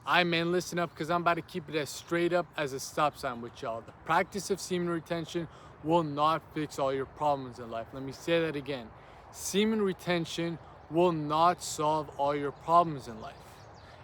Man, listen up, because I'm about to keep it as straight up as a stop sign with y'all. The practice of semen retention will not fix all your problems in life. Let me say that again. Semen retention will not solve all your problems in life.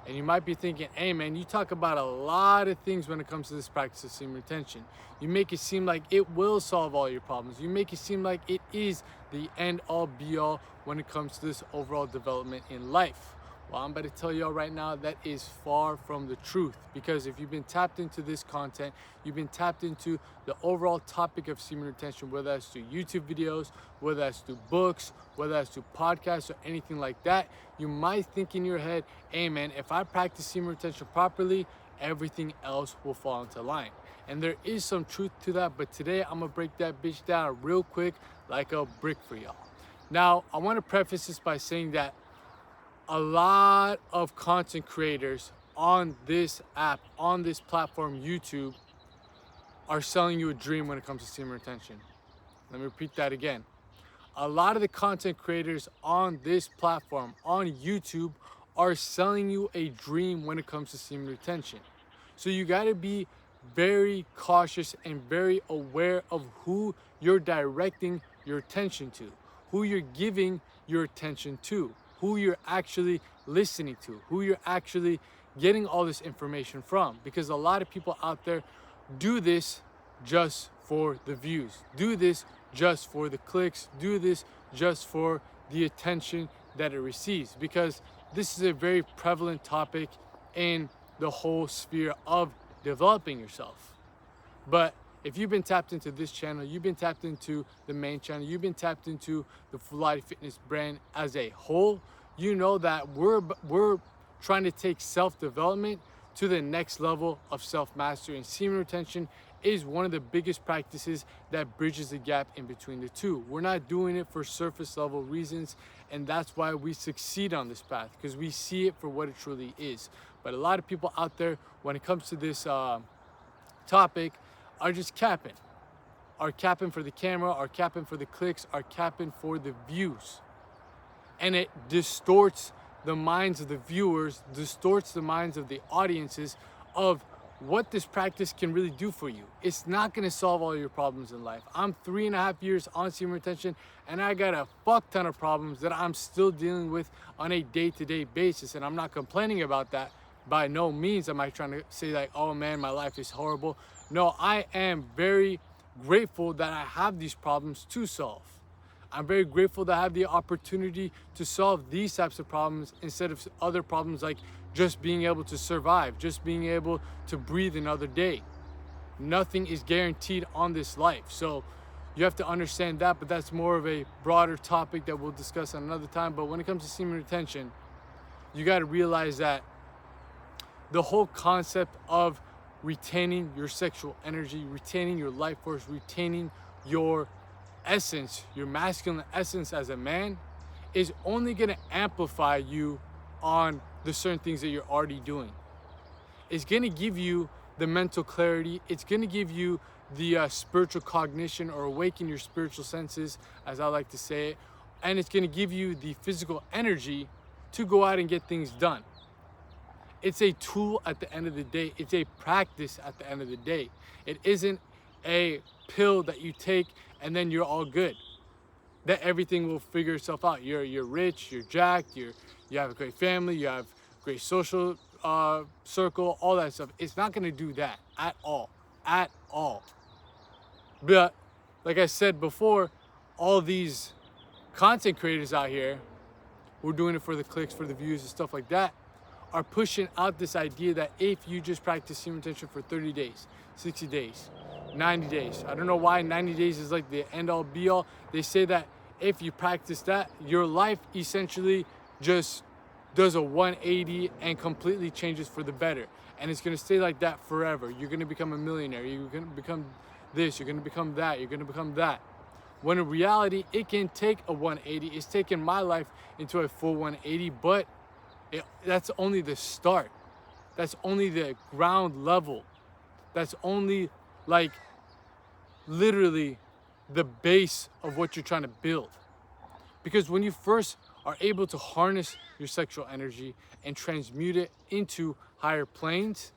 And you might be thinking, hey man, you talk about a lot of things when it comes to this practice of semen retention. You make it seem like it will solve all your problems. You make it seem like it is the end all be all when it comes to this overall development in life. Well, I'm about to tell y'all right now that is far from the truth, because if you've been tapped into this content, you've been tapped into the overall topic of semen retention, whether that's through YouTube videos, whether that's through books, whether that's through podcasts or anything like that, you might think in your head, hey man, if I practice semen retention properly, everything else will fall into line. And there is some truth to that, but today I'm gonna break that bitch down real quick like a brick for y'all. Now, I wanna preface this by saying that a lot of content creators on this app, on this platform, YouTube, are selling you a dream when it comes to semen retention. Let me repeat that again. A lot of the content creators on this platform, on YouTube, are selling you a dream when it comes to semen retention. So you gotta be very cautious and very aware of who you're directing your attention to, who you're giving your attention to, who you're actually listening to, who you're actually getting all this information from. Because a lot of people out there do this just for the views, do this just for the clicks, do this just for the attention that it receives. Because this is a very prevalent topic in the whole sphere of developing yourself. But if you've been tapped into this channel, you've been tapped into the main channel, you've been tapped into the Full Body Fitness brand as a whole, you know that we're trying to take self-development to the next level of self-mastery, and semen retention is one of the biggest practices that bridges the gap in between the two. We're not doing it for surface level reasons, and that's why we succeed on this path, because we see it for what it truly is. But a lot of people out there, when it comes to this topic, are just capping. Are capping for the camera, are capping for the clicks, are capping for the views. And it distorts the minds of the viewers, distorts the minds of the audiences of what this practice can really do for you. It's not gonna solve all your problems in life. I'm 3.5 years on semen retention, and I got a fuck ton of problems that I'm still dealing with on a day-to-day basis. And I'm not complaining about that. By no means am I trying to say like, oh man, my life is horrible. No, I am very grateful that I have these problems to solve. I'm very grateful that I have the opportunity to solve these types of problems instead of other problems like just being able to survive, just being able to breathe another day. Nothing is guaranteed on this life. So you have to understand that, but that's more of a broader topic that we'll discuss on another time. But when it comes to semen retention, you got to realize that the whole concept of retaining your sexual energy, retaining your life force, retaining your essence, your masculine essence as a man, is only going to amplify you on the certain things that you're already doing. It's going to give you the mental clarity. It's going to give you the spiritual cognition, or awaken your spiritual senses, as I like to say it. And it's going to give you the physical energy to go out and get things done. It's a tool at the end of the day. It's a practice at the end of the day. It isn't a pill that you take and then you're all good, that everything will figure itself out. You're rich, you're jacked, you have a great family, you have a great social circle, all that stuff. It's not gonna do that at all, at all. But like I said before, all these content creators out here who are doing it for the clicks, for the views and stuff like that, are pushing out this idea that if you just practice semen retention for 30 days, 60 days, 90 days. I don't know why 90 days is like the end all be all. They say that if you practice that, your life essentially just does a 180 and completely changes for the better. And it's gonna stay like that forever. You're gonna become a millionaire. You're gonna become this, you're gonna become that, you're gonna become that. When in reality, it can take a 180. It's taken my life into a full 180, but that's only the start. That's only the ground level. That's only like literally the base of what you're trying to build. Because when you first are able to harness your sexual energy and transmute it into higher planes,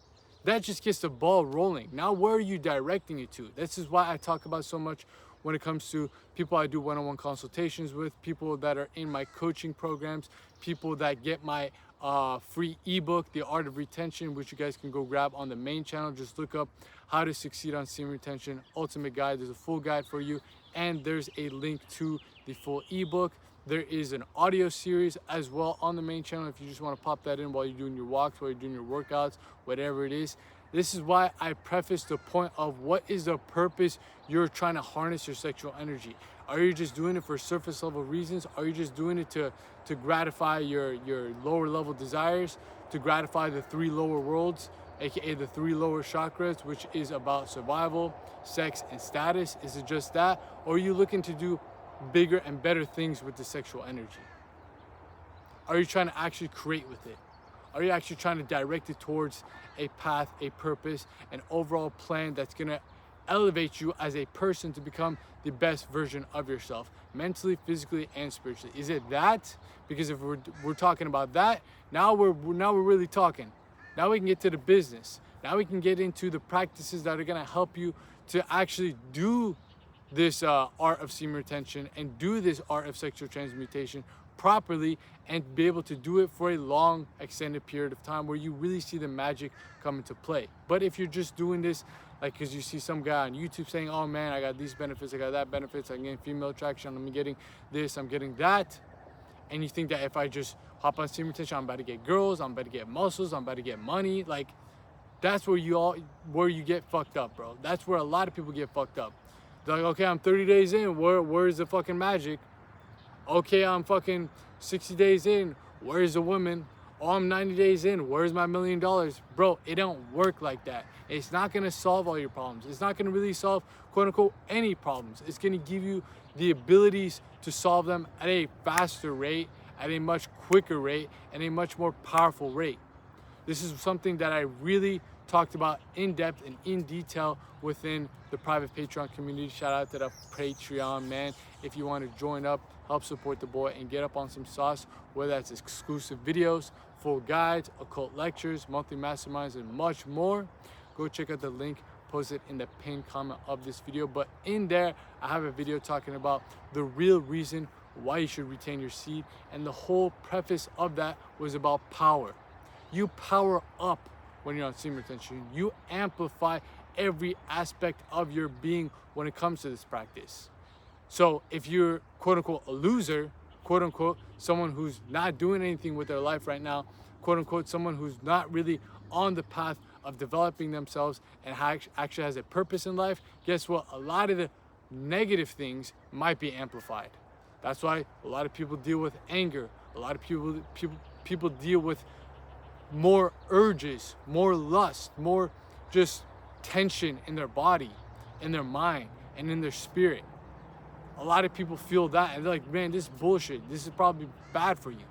that just gets the ball rolling. Now, where are you directing it to? This is why I talk about so much when it comes to people I do one-on-one consultations with, people that are in my coaching programs, people that get my free ebook, The Art of Retention, which you guys can go grab on the main channel. Just look up How to Succeed on Semen Retention Ultimate Guide. There's a full guide for you, and there's a link to the full ebook. There is an audio series as well on the main channel if you just want to pop that in while you're doing your walks, while you're doing your workouts, whatever it is. This is why I preface the point of what is the purpose you're trying to harness your sexual energy. Are you just doing it for surface level reasons? Are you just doing it to gratify your lower level desires, to gratify the 3 lower worlds, aka the 3 lower chakras, which is about survival, sex, and status? Is it just that? Or are you looking to do bigger and better things with the sexual energy? Are you trying to actually create with it? Are you actually trying to direct it towards a path, a purpose, an overall plan that's gonna elevate you as a person to become the best version of yourself, mentally, physically, and spiritually? Is it that? Because if we're talking about that, now we're really talking. Now we can get to the business. Now we can get into the practices that are gonna help you to actually do this art of semen retention and do this art of sexual transmutation properly, and be able to do it for a long extended period of time where you really see the magic come into play. But if you're just doing this like because you see some guy on YouTube saying, oh man, I got these benefits, I got that benefits, I'm getting female attraction, I'm getting this, I'm getting that, and you think that if I just hop on semen retention, I'm about to get girls, I'm about to get muscles, I'm about to get money, like that's where you get fucked up, bro. That's where a lot of people get fucked up. They're like, okay, I'm 30 days in, where's the fucking magic? Okay, I'm fucking 60 days in, where's the woman? Oh, I'm 90 days in, where's my $1 million? Bro, it don't work like that. It's not gonna solve all your problems. It's not gonna really solve, quote unquote, any problems. It's gonna give you the abilities to solve them at a faster rate, at a much quicker rate, and a much more powerful rate. This is something that I really talked about in depth and in detail within the private Patreon community. Shout out to the Patreon, man. If you want to join up, help support the boy, and get up on some sauce, whether that's exclusive videos, full guides, occult lectures, monthly masterminds, and much more, go check out the link posted in the pinned comment of this video. But in there, I have a video talking about the real reason why you should retain your seed, and the whole preface of that was about power. You power up when you're on semen retention. You amplify every aspect of your being when it comes to this practice. So if you're quote unquote a loser, quote unquote someone who's not doing anything with their life right now, quote unquote someone who's not really on the path of developing themselves and actually has a purpose in life, guess what? A lot of the negative things might be amplified. That's why a lot of people deal with anger. A lot of people deal with more urges, more lust, more just tension in their body, in their mind, and in their spirit. A lot of people feel that and they're like, man, this is bullshit. This is probably bad for you.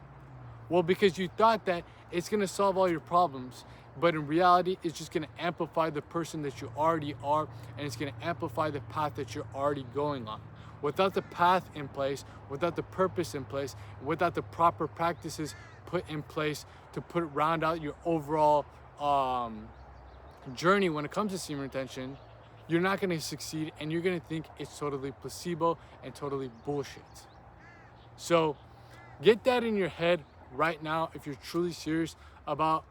Well, because you thought that it's gonna solve all your problems, but in reality, it's just gonna amplify the person that you already are, and it's gonna amplify the path that you're already going on. Without the path in place, without the purpose in place, without the proper practices put in place to round out your overall journey when it comes to semen retention, you're not gonna succeed, and you're gonna think it's totally placebo and totally bullshit. So get that in your head right now if you're truly serious about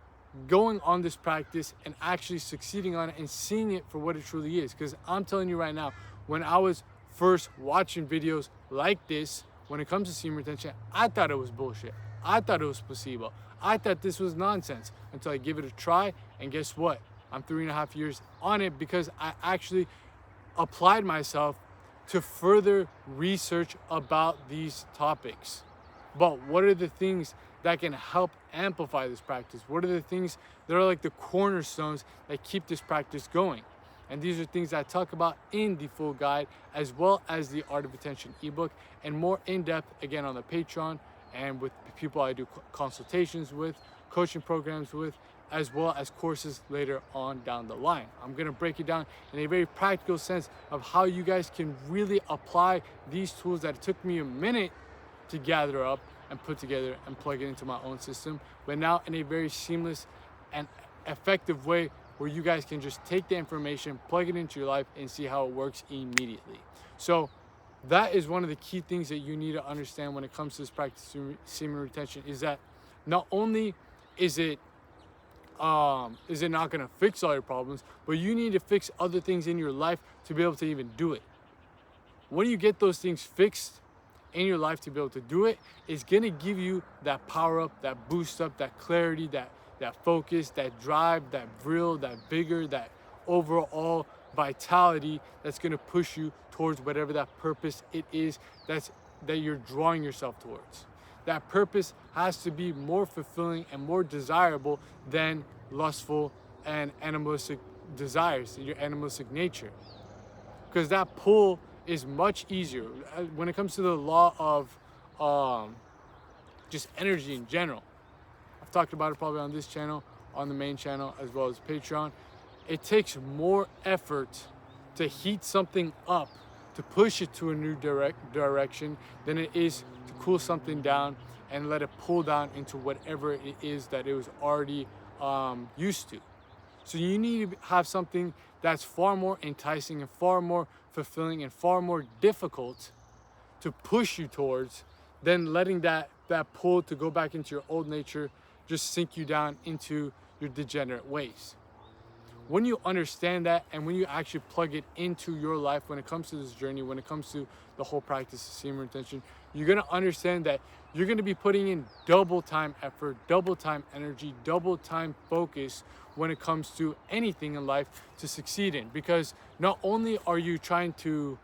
going on this practice and actually succeeding on it and seeing it for what it truly is. Because I'm telling you right now, when I was first watching videos like this, when it comes to semen retention, I thought it was bullshit. I thought it was placebo. I thought this was nonsense until I give it a try, and guess what? I'm 3.5 years on it because I actually applied myself to further research about these topics. But what are the things that can help amplify this practice? What are the things that are like the cornerstones that keep this practice going? And these are things that I talk about in the full guide, as well as the Art of Retention ebook, and more in depth again on the Patreon, and with people I do consultations with, coaching programs with, as well as courses later on down the line. I'm gonna break it down in a very practical sense of how you guys can really apply these tools that it took me a minute to gather up and put together and plug it into my own system, but now in a very seamless and effective way where you guys can just take the information, plug it into your life, and see how it works immediately. So that is one of the key things that you need to understand when it comes to this practice of semen retention, is that not only is it not going to fix all your problems, but you need to fix other things in your life to be able to even do it. When you get those things fixed in your life to be able to do it, it's going to give you that power up, that boost up, that clarity, that focus, that drive, that vril, that vigor, that overall vitality that's going to push you towards whatever that purpose it is that you're drawing yourself towards. That purpose has to be more fulfilling and more desirable than lustful and animalistic desires, your animalistic nature. Because that pull is much easier. When it comes to the law of just energy in general, I've talked about it probably on this channel, on the main channel, as well as Patreon. It takes more effort to heat something up, to push it to a new direction, than it is to cool something down and let it pull down into whatever it is that it was already used to. So you need to have something that's far more enticing and far more fulfilling and far more difficult to push you towards than letting that pull to go back into your old nature just sink you down into your degenerate ways. When you understand that, and when you actually plug it into your life when it comes to this journey, when it comes to the whole practice of semen retention, you're going to understand that you're going to be putting in double time effort, double time energy, double time focus when it comes to anything in life to succeed in. Because not only are you trying to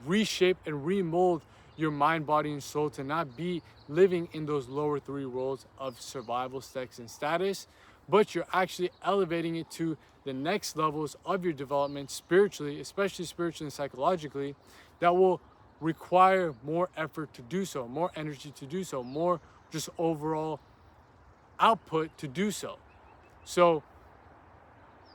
reshape and remold your mind, body, and soul to not be living in those lower three worlds of survival, sex, and status, but you're actually elevating it to the next levels of your development spiritually, especially spiritually and psychologically, that will require more effort to do so, more energy to do so, more just overall output to do so. So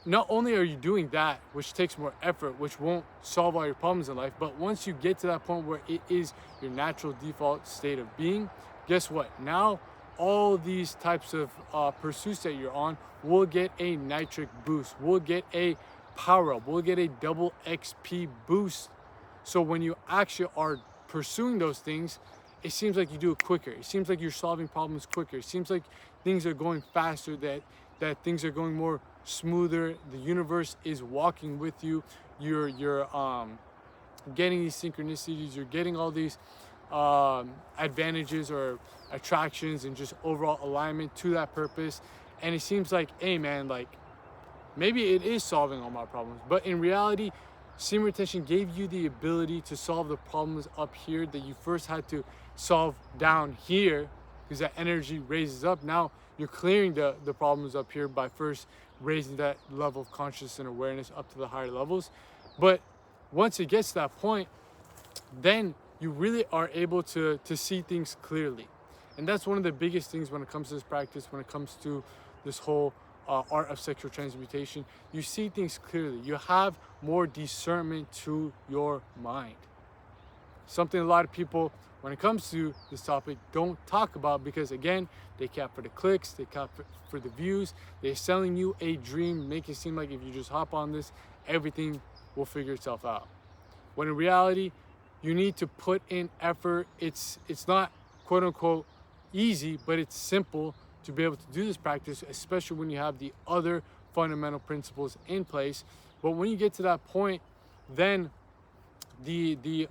not only are you doing that, which takes more effort, which won't solve all your problems in life, but once you get to that point where it is your natural default state of being, guess what? Now all these types of pursuits that you're on will get a nitric boost, will get a power up, will get a double XP boost. So when you actually are pursuing those things, it seems like you do it quicker. It seems like you're solving problems quicker. It seems like things are going faster, that things are going more smoother. The universe is walking with you. You're getting these synchronicities. You're getting all these advantages or attractions and just overall alignment to that purpose. And it seems like, hey man, like maybe it is solving all my problems, but in reality, semen retention gave you the ability to solve the problems up here that you first had to solve down here, because that energy raises up. Now you're clearing the problems up here by first raising that level of consciousness and awareness up to the higher levels. But once it gets to that point, then you really are able to see things clearly. And that's one of the biggest things when it comes to this practice, when it comes to this whole art of sexual transmutation. You see things clearly. You have more discernment to your mind. Something a lot of people, when it comes to this topic, don't talk about, because again, they cap for the clicks, they cap for the views. They're selling you a dream, make it seem like if you just hop on this, everything will figure itself out. When in reality, you need to put in effort. It's not quote unquote easy, but it's simple to be able to do this practice, especially when you have the other fundamental principles in place. But when you get to that point, then the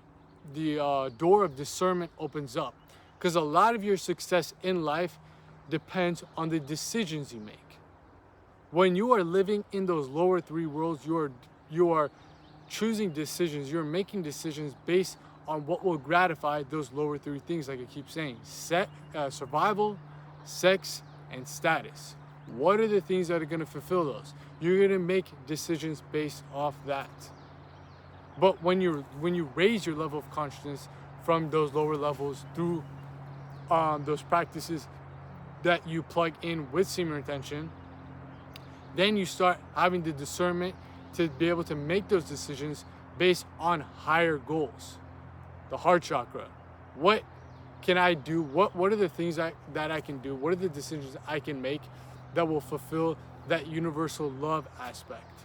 door of discernment opens up, because a lot of your success in life depends on the decisions you make. When you are living in those lower three worlds, you are choosing decisions, you're making decisions based on what will gratify those lower three things, like I keep saying: survival, sex, and status. What are the things that are going to fulfill those? You're going to make decisions based off that. But when you raise your level of consciousness from those lower levels through those practices that you plug in with semen retention, then you start having the discernment to be able to make those decisions based on higher goals. The heart chakra. What can I do? What are the things that I can do? What are the decisions I can make that will fulfill that universal love aspect?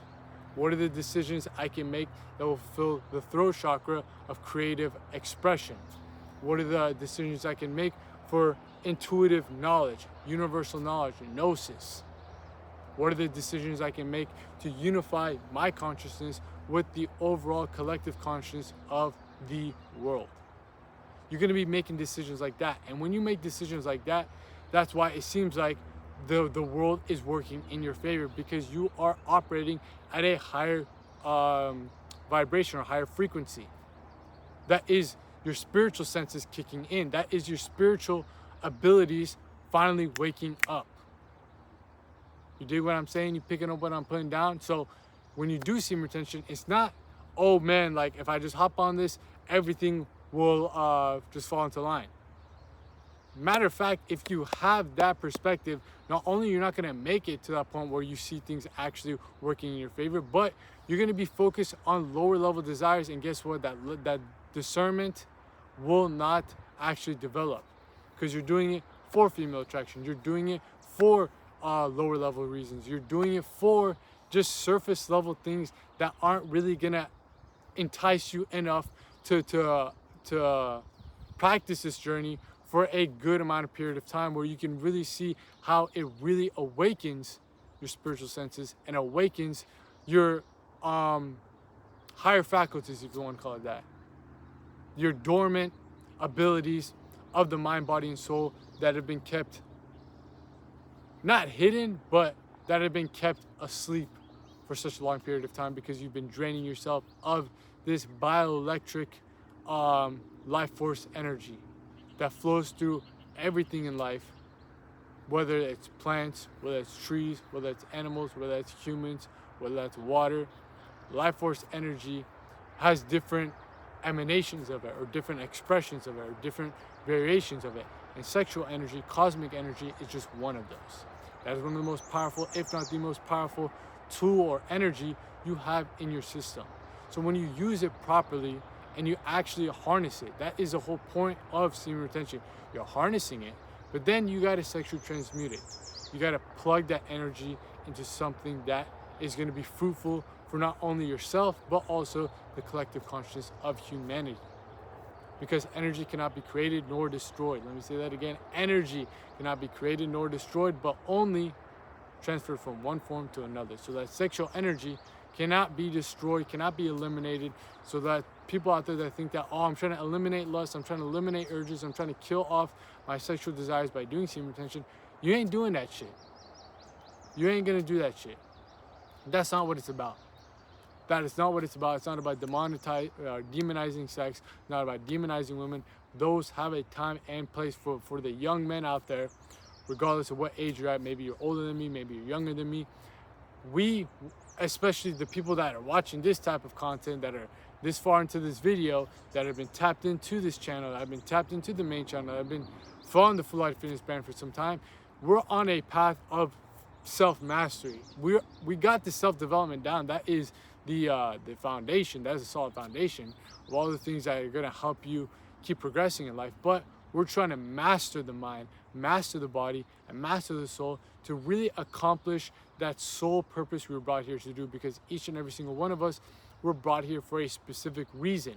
What are the decisions I can make that will fulfill the throat chakra of creative expression? What are the decisions I can make for intuitive knowledge, universal knowledge, gnosis? What are the decisions I can make to unify my consciousness with the overall collective consciousness of the world? You're going to be making decisions like that. And when you make decisions like that, that's why it seems like the world is working in your favor, because you are operating at a higher vibration or higher frequency. That is your spiritual senses kicking in. That is your spiritual abilities finally waking up. You dig what I'm saying? You picking up what I'm putting down? So when you do semen retention, it's not, oh man, like if I just hop on this, everything will just fall into line. Matter of fact, if you have that perspective, not only you're not going to make it to that point where you see things actually working in your favor, but you're going to be focused on lower level desires. And guess what? That discernment will not actually develop, because you're doing it for female attraction. You're doing it for lower level reasons. You're doing it for just surface level things that aren't really going to entice you enough to practice this journey for a good amount of period of time, where you can really see how it really awakens your spiritual senses and awakens your higher faculties, if you want to call it that. Your dormant abilities of the mind, body, and soul that have been kept, not hidden, but that have been kept asleep for such a long period of time, because you've been draining yourself of this bioelectric life force energy that flows through everything in life, whether it's plants, whether it's trees, whether it's animals, whether it's humans, whether that's water. Life force energy has different emanations of it, or different expressions of it, or different variations of it. And sexual energy, cosmic energy, is just one of those. That is one of the most powerful, if not the most powerful tool or energy you have in your system. So when you use it properly and you actually harness it, that is the whole point of semen retention. You're harnessing it, but then you got to sexually transmute it. You got to plug that energy into something that is going to be fruitful for not only yourself, but also the collective consciousness of humanity. Because energy cannot be created nor destroyed. Let me say that again. Energy cannot be created nor destroyed, but only transferred from one form to another. So that sexual energy cannot be destroyed, cannot be eliminated. So that people out there that think that, oh, I'm trying to eliminate lust, I'm trying to eliminate urges, I'm trying to kill off my sexual desires by doing semen retention, you ain't doing that shit. You ain't gonna do that shit. That's not what it's about. That is not what it's about. It's not about demonizing sex, not about demonizing women. Those have a time and place for the young men out there, regardless of what age you're at. Maybe you're older than me, maybe you're younger than me. We, especially the people that are watching this type of content, that are this far into this video, that have been tapped into this channel, that have been tapped into the main channel, that have been following the Full Life Fitness brand for some time, we're on a path of self-mastery. We got the self-development down. That is the foundation. That is a solid foundation of all the things that are going to help you keep progressing in life. But we're trying to master the mind, master the body, and master the soul to really accomplish that sole purpose we were brought here to do, because each and every single one of us were brought here for a specific reason.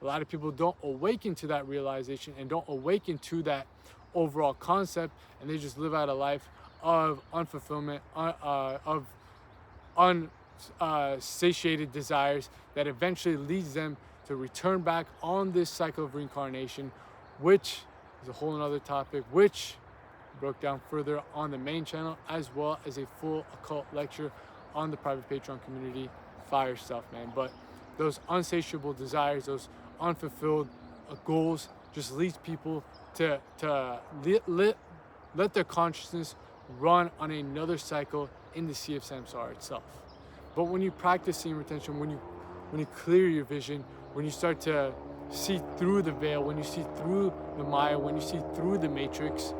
A lot of people don't awaken to that realization and don't awaken to that overall concept, and they just live out a life of unfulfillment, of unsatiated desires that eventually leads them to return back on this cycle of reincarnation, which is a whole another topic, which broke down further on the main channel, as well as a full occult lecture on the private Patreon community. Fire stuff, man. But those unsatiable desires, those unfulfilled goals, just leads people to let their consciousness run on another cycle in the sea of samsara itself. But when you practice semen retention, when you clear your vision, when you start to see through the veil, when you see through the Maya, when you see through the matrix,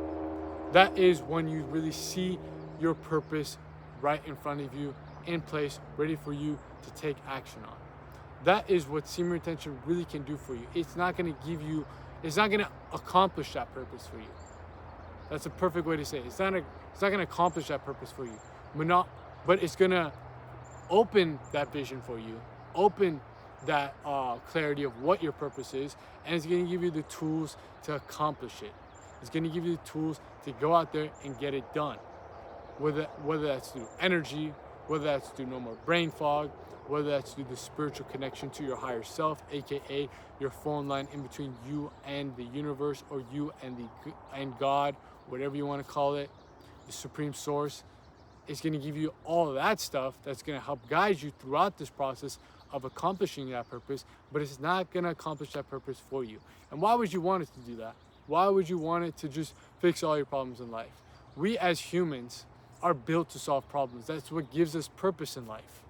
that is when you really see your purpose right in front of you, in place, ready for you to take action on. That is what semen retention really can do for you. It's not going to accomplish that purpose for you. That's a perfect way to say it. It's not going to accomplish that purpose for you. but it's gonna open that vision for you, open that clarity of what your purpose is, and it's gonna give you the tools to accomplish it. It's gonna give you the tools to go out there and get it done. Whether that's through energy, whether that's through no more brain fog, whether that's through the spiritual connection to your higher self, aka your phone line in between you and the universe, or you and God, whatever you want to call it, the supreme source. It's going to give you all of that stuff that's going to help guide you throughout this process of accomplishing that purpose, but it's not going to accomplish that purpose for you. And why would you want it to do that? Why would you want it to just fix all your problems in life? We as humans are built to solve problems. That's what gives us purpose in life.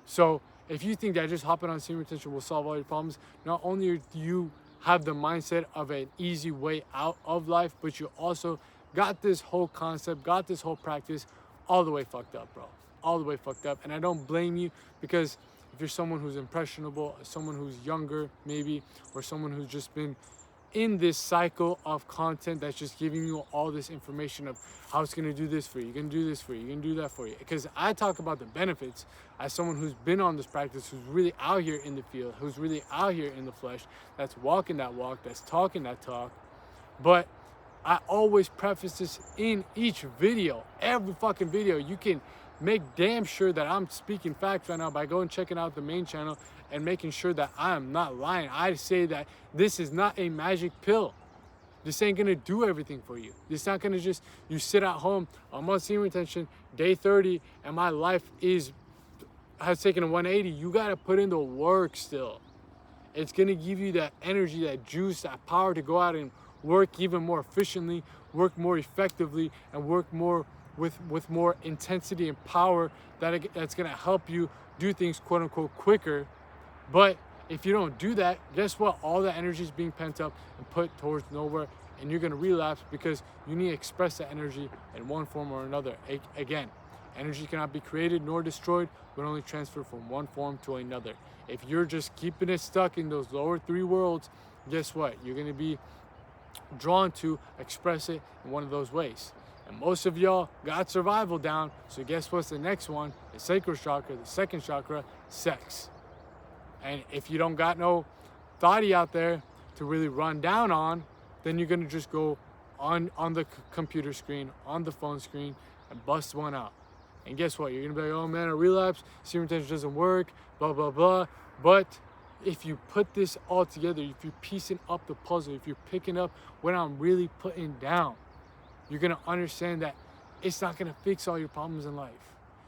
So if you think that just hopping on semen retention will solve all your problems, not only do you have the mindset of an easy way out of life, but you also got this whole concept, got this whole practice all the way fucked up, bro. All the way fucked up. And I don't blame you, because if you're someone who's impressionable, someone who's younger maybe, or someone who's just been in this cycle of content that's just giving you all this information of how it's going to do this for you, you're going to do this for you, you're going to do that for you. Because I talk about the benefits as someone who's been on this practice, who's really out here in the field, who's really out here in the flesh, that's walking that walk, that's talking that talk. But I always preface this in each video, every fucking video. You can make damn sure that I'm speaking facts right now by going and checking out the main channel and making sure that I am not lying. I say that this is not a magic pill. This ain't gonna do everything for you. It's not gonna just, you sit at home, I'm on semen retention, day 30, and my life has taken a 180. You gotta put in the work still. It's gonna give you that energy, that juice, that power to go out and work even more efficiently, work more effectively, and work more with more intensity and power that's gonna help you do things quote unquote quicker. But if you don't do that, guess what? All that energy is being pent up and put towards nowhere, and you're gonna relapse because you need to express that energy in one form or another. Again, energy cannot be created nor destroyed, but only transferred from one form to another. If you're just keeping it stuck in those lower three worlds, guess what? You're gonna be drawn to express it in one of those ways. And most of y'all got survival down, so guess what's the next one? The sacral chakra, the second chakra, sex. And if you don't got no thotty out there to really run down on, then you're gonna just go on the computer screen, on the phone screen, and bust one out. And guess what? You're gonna be like, oh man, I relapsed, semen retention doesn't work, blah, blah, blah. But if you put this all together, if you're piecing up the puzzle, if you're picking up what I'm really putting down, you're gonna understand that it's not gonna fix all your problems in life.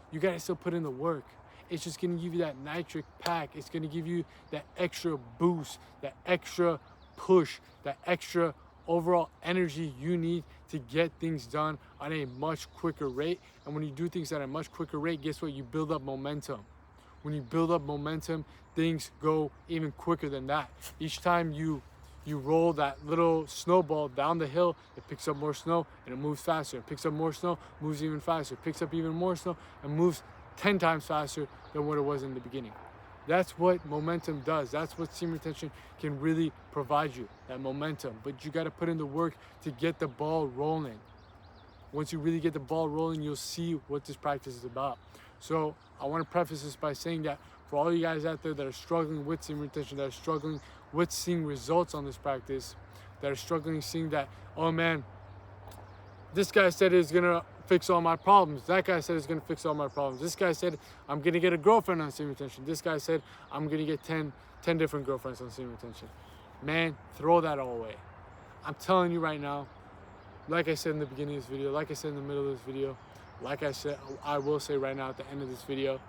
You gotta still put in the work. It's just gonna give you that nitric pack. It's gonna give you that extra boost, that extra push, that extra overall energy you need to get things done on a much quicker rate. And when you do things at a much quicker rate, guess what? You build up momentum. When you build up momentum, things go even quicker than that. Each time you roll that little snowball down the hill, it picks up more snow and it moves faster. It picks up more snow, moves even faster. It picks up even more snow and moves 10 times faster than what it was in the beginning. That's what momentum does. That's what semen retention can really provide you, that momentum. But you got to put in the work to get the ball rolling. Once you really get the ball rolling, you'll see what this practice is about. So I want to preface this by saying that for all you guys out there that are struggling with semen retention, that are struggling with seeing results on this practice, that are struggling seeing that, oh man, this guy said it's gonna fix all my problems. That guy said it's gonna fix all my problems. This guy said I'm gonna get a girlfriend on semen retention. This guy said I'm gonna get 10 different girlfriends on semen retention. Man, throw that all away. I'm telling you right now, like I said in the beginning of this video, like I said in the middle of this video, like I said, I will say right now at the end of this video,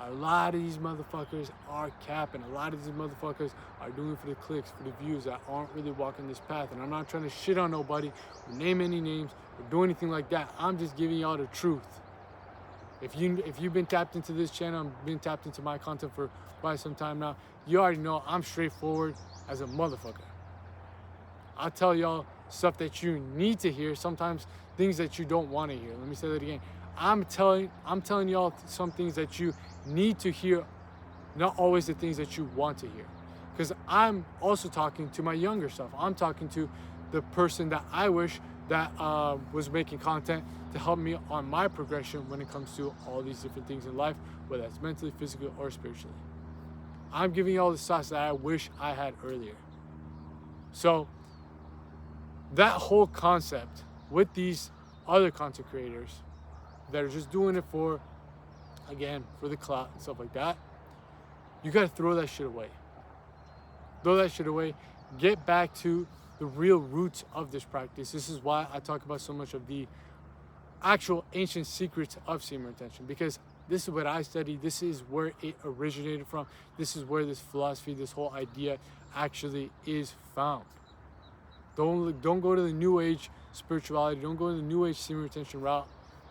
a lot of these motherfuckers are capping. A lot of these motherfuckers are doing it for the clicks, for the views, that aren't really walking this path. And I'm not trying to shit on nobody or name any names or do anything like that. I'm just giving y'all the truth. If you've been tapped into this channel, I've been tapped into my content for quite some time now, you already know I'm straightforward as a motherfucker. I'll tell y'all stuff that you need to hear, sometimes things that you don't want to hear. Let me say that again. I'm telling y'all some things that you need to hear, not always the things that you want to hear. Because I'm also talking to my younger self. I'm talking to the person that I wish that was making content to help me on my progression when it comes to all these different things in life, whether that's mentally, physically, or spiritually. I'm giving you all the sauce that I wish I had earlier. So that whole concept with these other content creators that are just doing it for, again, for the clout and stuff like that, you got to throw that shit away. Throw that shit away. Get back to the real roots of this practice. This is why I talk about so much of the actual ancient secrets of semen retention, because this is what I study. This is where it originated from. This is where this philosophy, this whole idea actually is found. Don't go to the New Age spirituality. Don't go to the New Age semen retention route.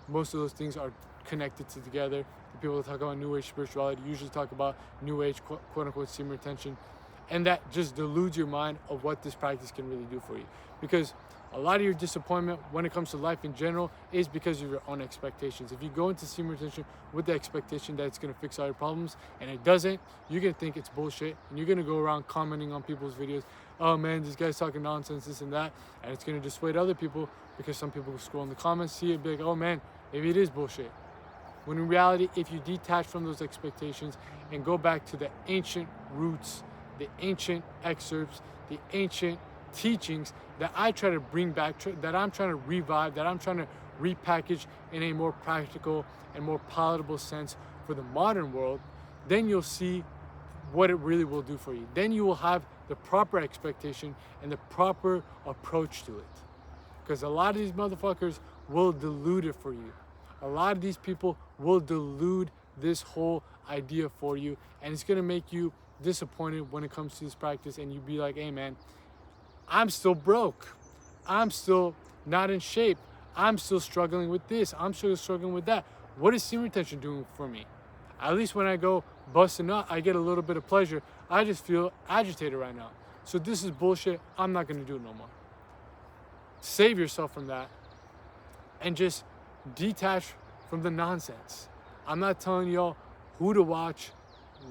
Most of those things are connected together. The people that talk about New Age spirituality usually talk about New Age quote unquote semen retention. And that just deludes your mind of what this practice can really do for you. Because a lot of your disappointment when it comes to life in general is because of your own expectations. If you go into semen retention with the expectation that it's going to fix all your problems and it doesn't, you're going to think it's bullshit. And you're going to go around commenting on people's videos, oh man, this guy's talking nonsense, this and that. And it's going to dissuade other people because some people will scroll in the comments, see it, and be like, oh man, maybe it is bullshit. When in reality, if you detach from those expectations and go back to the ancient roots, the ancient excerpts, the ancient teachings that I try to bring back, that I'm trying to revive, that I'm trying to repackage in a more practical and more palatable sense for the modern world, then you'll see what it really will do for you. Then you will have the proper expectation and the proper approach to it. Because a lot of these motherfuckers will delude it for you. A lot of these people will delude this whole idea for you, and it's gonna make you disappointed when it comes to this practice, and you be like, hey man, I'm still broke, I'm still not in shape, I'm still struggling with this, I'm still struggling with that. What is semen retention doing for me? At least when I go busting up, I get a little bit of pleasure. I just feel agitated right now. So this is bullshit. I'm not gonna do it no more. Save yourself from that and just detach from the nonsense. I'm not telling y'all who to watch,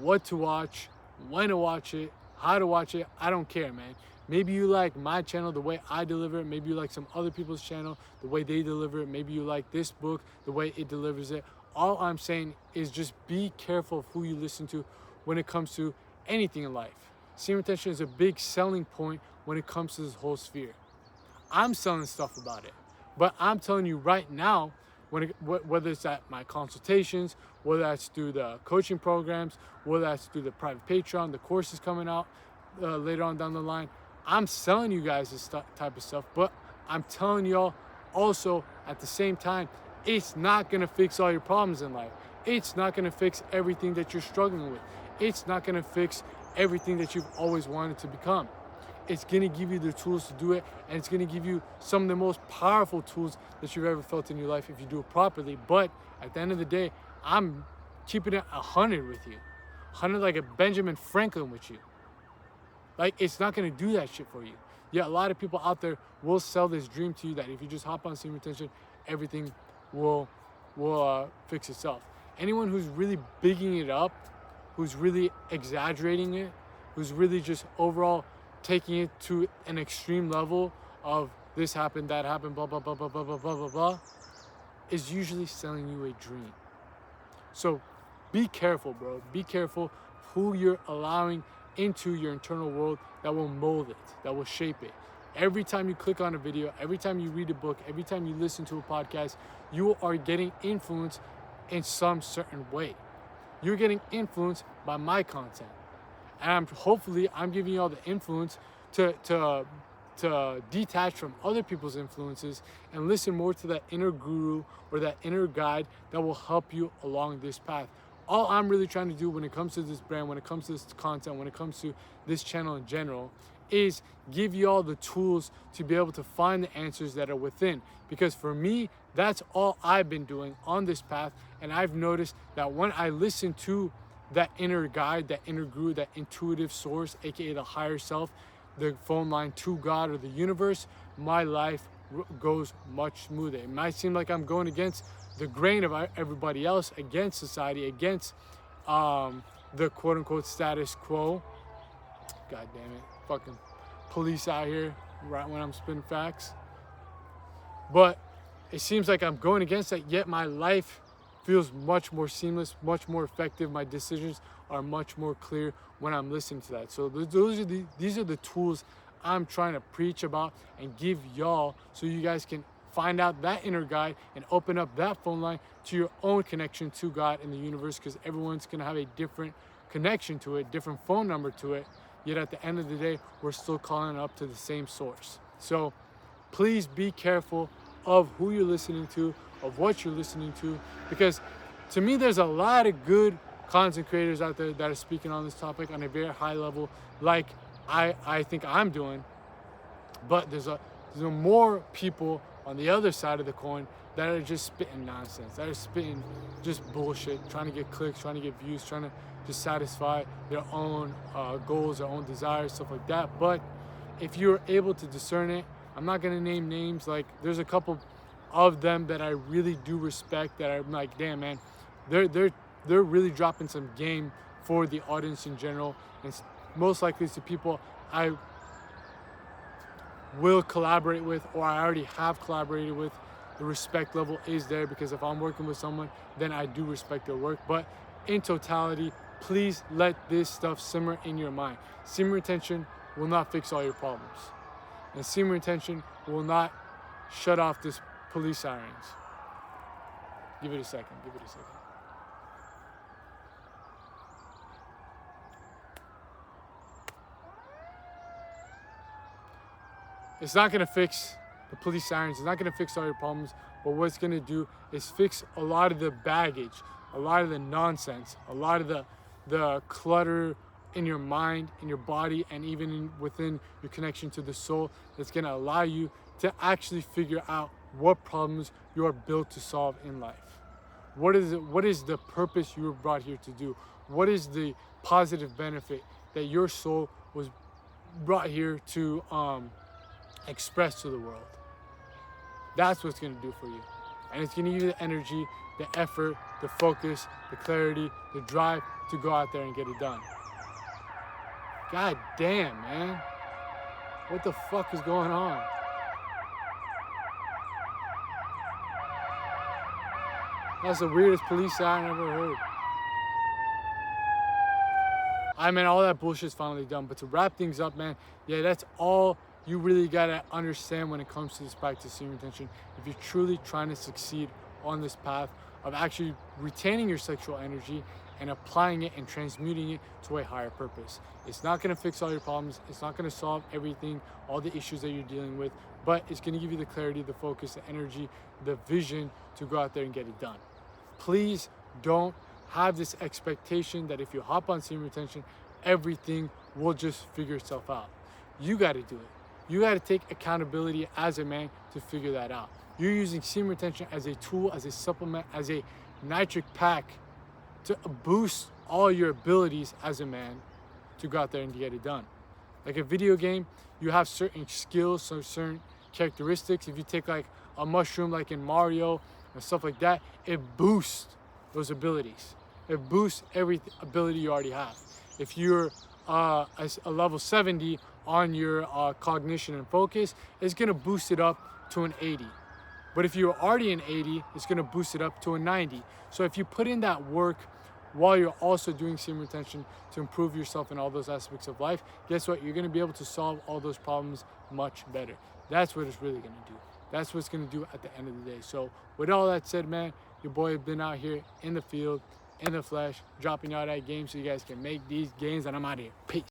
what to watch, when to watch it, how to watch it. I don't care, man. Maybe you like my channel the way I deliver it. Maybe you like some other people's channel the way they deliver it. Maybe you like this book the way it delivers it. All I'm saying is just be careful of who you listen to when it comes to anything in life. Semen retention is a big selling point when it comes to this whole sphere. I'm selling stuff about it, but I'm telling you right now, whether it's at my consultations, whether that's through the coaching programs, whether that's through the private Patreon, the courses coming out later on down the line, I'm selling you guys this type of stuff, but I'm telling y'all also at the same time, it's not gonna fix all your problems in life. It's not gonna fix everything that you're struggling with. It's not gonna fix everything that you've always wanted to become. It's gonna give you the tools to do it, and it's gonna give you some of the most powerful tools that you've ever felt in your life if you do it properly. But at the end of the day, I'm keeping it 100 with you. 100 like a Benjamin Franklin with you. Like, it's not gonna do that shit for you. Yeah, a lot of people out there will sell this dream to you that if you just hop on semen retention, everything will fix itself. Anyone who's really bigging it up, who's really exaggerating it, who's really just overall taking it to an extreme level of this happened, that happened, blah, blah, blah, blah, blah, blah, blah, blah, blah, is usually selling you a dream. So be careful, bro. Be careful who you're allowing into your internal world that will mold it, that will shape it. Every time you click on a video, every time you read a book, every time you listen to a podcast, you are getting influenced in some certain way. You're getting influenced by my content. And hopefully I'm giving you all the influence to detach from other people's influences and listen more to that inner guru or that inner guide that will help you along this path. All I'm really trying to do when it comes to this brand, when it comes to this content, when it comes to this channel in general, is give you all the tools to be able to find the answers that are within. Because for me, that's all I've been doing on this path. And I've noticed that when I listen to that inner guide, that inner guru, that intuitive source, aka the higher self, the phone line to God or the universe, my life goes much smoother. It might seem like I'm going against the grain of everybody else, against society, against the quote unquote status quo. God damn it, fucking police out here right when I'm spitting facts. But it seems like I'm going against that, yet my life feels much more seamless, much more effective. My decisions are much more clear when I'm listening to that. So these are the tools I'm trying to preach about and give y'all, so you guys can find out that inner guide and open up that phone line to your own connection to God and the universe, because everyone's gonna have a different connection to it, different phone number to it. Yet at the end of the day, we're still calling up to the same source. So please be careful of who you're listening to, of what you're listening to, because to me, there's a lot of good content creators out there that are speaking on this topic on a very high level, like I think I'm doing. But there's more people on the other side of the coin that are just spitting nonsense, that are spitting just bullshit, trying to get clicks, trying to get views, trying to just satisfy their own goals, their own desires, stuff like that. But if you're able to discern it, I'm not gonna name names. Like, there's a couple of them that I really do respect, that I'm like, damn man, they're really dropping some game for the audience in general, and most likely it's the people I will collaborate with, or I already have collaborated with. The respect level is there, because if I'm working with someone, then I do respect their work. But in totality, please let this stuff simmer in your mind. Semen retention will not fix all your problems, and semen retention will not shut off this police sirens. Give it a second. It's not gonna fix the police sirens. It's not gonna fix all your problems. But what it's gonna do is fix a lot of the baggage, a lot of the nonsense, a lot of the clutter in your mind, in your body, and even within your connection to the soul. That's gonna allow you to actually figure out what problems you are built to solve in life. What is the purpose you were brought here to do? What is the positive benefit that your soul was brought here to express to the world? That's what's gonna do for you. And it's gonna give you the energy, the effort, the focus, the clarity, the drive to go out there and get it done. God damn, man. What the fuck is going on? That's the weirdest police siren I've ever heard. I mean, all that bullshit's finally done. But to wrap things up, man, yeah, that's all you really gotta understand when it comes to this practice of semen retention. If you're truly trying to succeed on this path of actually retaining your sexual energy and applying it and transmuting it to a higher purpose. It's not gonna fix all your problems. It's not gonna solve everything, all the issues that you're dealing with, but it's gonna give you the clarity, the focus, the energy, the vision to go out there and get it done. Please don't have this expectation that if you hop on semen retention, everything will just figure itself out. You gotta do it. You gotta take accountability as a man to figure that out. You're using semen retention as a tool, as a supplement, as a nitric pack to boost all your abilities as a man to go out there and get it done. Like a video game, you have certain skills, so certain characteristics. If you take like a mushroom like in Mario and stuff like that, it boosts those abilities. It boosts every ability you already have. If you're a level 70 on your cognition and focus, it's gonna boost it up to an 80. But if you're already an 80, it's gonna boost it up to a 90. So if you put in that work while you're also doing semen retention to improve yourself in all those aspects of life, guess what? You're gonna be able to solve all those problems much better. That's what it's really gonna do. That's what it's gonna do at the end of the day. So with all that said, man, your boy has been out here in the field, in the flesh, dropping out that game so you guys can make these gains, and I'm out of here. Peace.